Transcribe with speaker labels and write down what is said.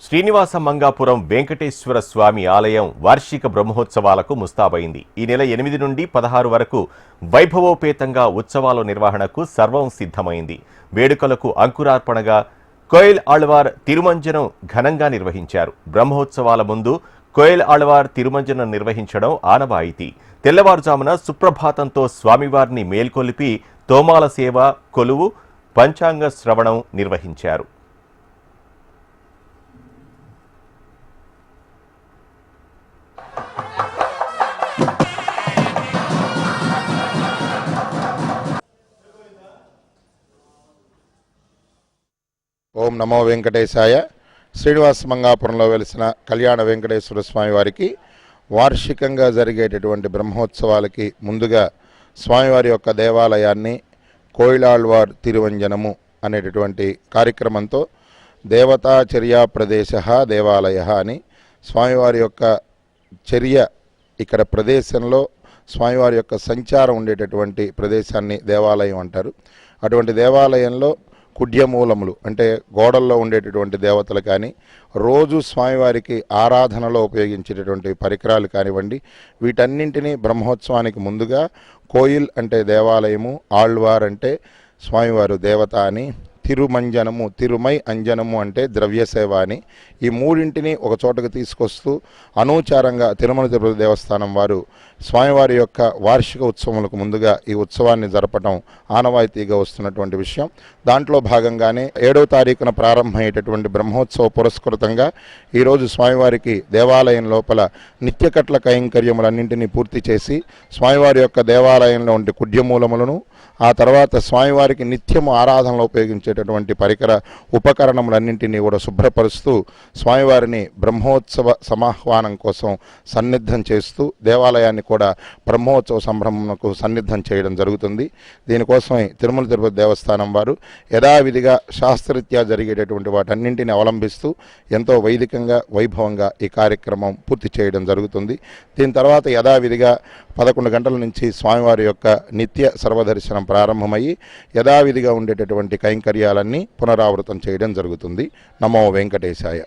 Speaker 1: శ్రీనివాస మంగాపురం వెంకటేశ్వర స్వామి ఆలయం వార్షిక బ్రహ్మోత్సవాలకు ముస్తాబైంది. ఈ నెల 8 నుండి 16 వరకు వైభవోపేతంగా ఉత్సవాల నిర్వహణకు సర్వం సిద్ధమైంది. వేడుకలకు అంకురార్పణగా కోయిల్ ఆళ్వార్ తిరుమంజనం ఘనంగా నిర్వహించారు. బ్రహ్మోత్సవాల ముందు కోయిల్ ఆళ్వార్ తిరుమంజనం నిర్వహించడం ఆనవాయితీ. తెల్లవారుజామున సుప్రభాతంతో స్వామివారిని మేల్కొలిపి తోమాల సేవ, కొలువు, పంచాంగ శ్రవణం నిర్వహించారు.
Speaker 2: ఓం నమో వెంకటేశాయ. శ్రీనివాస మంగాపురంలో వెలిసిన కళ్యాణ వెంకటేశ్వర స్వామి వారికి వార్షికంగా జరిగేటటువంటి బ్రహ్మోత్సవాలకి ముందుగా స్వామివారి యొక్క దేవాలయాన్ని కోయిలాళ్వార్ తిరువంజనము అనేటటువంటి కార్యక్రమంతో దేవతాచర్యా ప్రదేశ దేవాలయ అని స్వామివారి యొక్క చర్య ఇక్కడ ప్రదేశంలో స్వామివారి యొక్క సంచారం ఉండేటటువంటి ప్రదేశాన్ని దేవాలయం అంటారు. అటువంటి దేవాలయంలో కుడ్యమూలములు అంటే గోడల్లో ఉండేటటువంటి దేవతలు కానీ, రోజు స్వామివారికి ఆరాధనలో ఉపయోగించేటటువంటి పరికరాలు కానివ్వండి, వీటన్నింటినీ బ్రహ్మోత్సవానికి ముందుగా కోయిల్ అంటే దేవాలయము, ఆళ్వార్ అంటే స్వామివారు దేవత అని, తిరుమంజనము తిరుమై అంజనము అంటే ద్రవ్యసేవ అని, ఈ మూడింటిని ఒక చోటకు తీసుకొస్తూ అనూచారంగా తిరుమల తిరుపతి దేవస్థానం వారు స్వామివారి యొక్క వార్షిక ఉత్సవములకు ముందుగా ఈ ఉత్సవాన్ని జరపడం ఆనవాయితీగా వస్తున్నటువంటి విషయం. దాంట్లో భాగంగానే 7వ తారీఖున ప్రారంభమయ్యేటటువంటి బ్రహ్మోత్సవ పురస్కృతంగా ఈరోజు స్వామివారికి దేవాలయం లోపల నిత్యకట్ల కైంకర్యములన్నింటినీ పూర్తి చేసి స్వామివారి యొక్క దేవాలయంలో ఉండే కుడ్యమూలములను, ఆ తర్వాత స్వామివారికి నిత్యము ఆరాధనలో ఉపయోగించేటటువంటి పరికర ఉపకరణములన్నింటినీ కూడా శుభ్రపరుస్తూ స్వామివారిని బ్రహ్మోత్సవ సమాహ్వానం కోసం సన్నిద్ధం చేస్తూ దేవాలయాన్ని కూడా బ్రహ్మోత్సవ సంభ్రమణకు సన్నిద్ధం చేయడం జరుగుతుంది. దీనికోసమే తిరుమల తిరుపతి దేవస్థానం వారు యథావిధిగా శాస్త్రరీత్యా జరిగేటటువంటి వాటన్నింటినీ అవలంబిస్తూ ఎంతో వైదికంగా వైభవంగా ఈ కార్యక్రమం పూర్తి చేయడం జరుగుతుంది. దీని తర్వాత యథావిధిగా 11 గంటల నుంచి స్వామివారి యొక్క నిత్య సర్వదర్శనం ప్రారంభమయ్యి యథావిధిగా ఉండేటటువంటి కైంకర్యాలన్నీ పునరావృతం చేయడం జరుగుతుంది. నమో వెంకటేశాయ.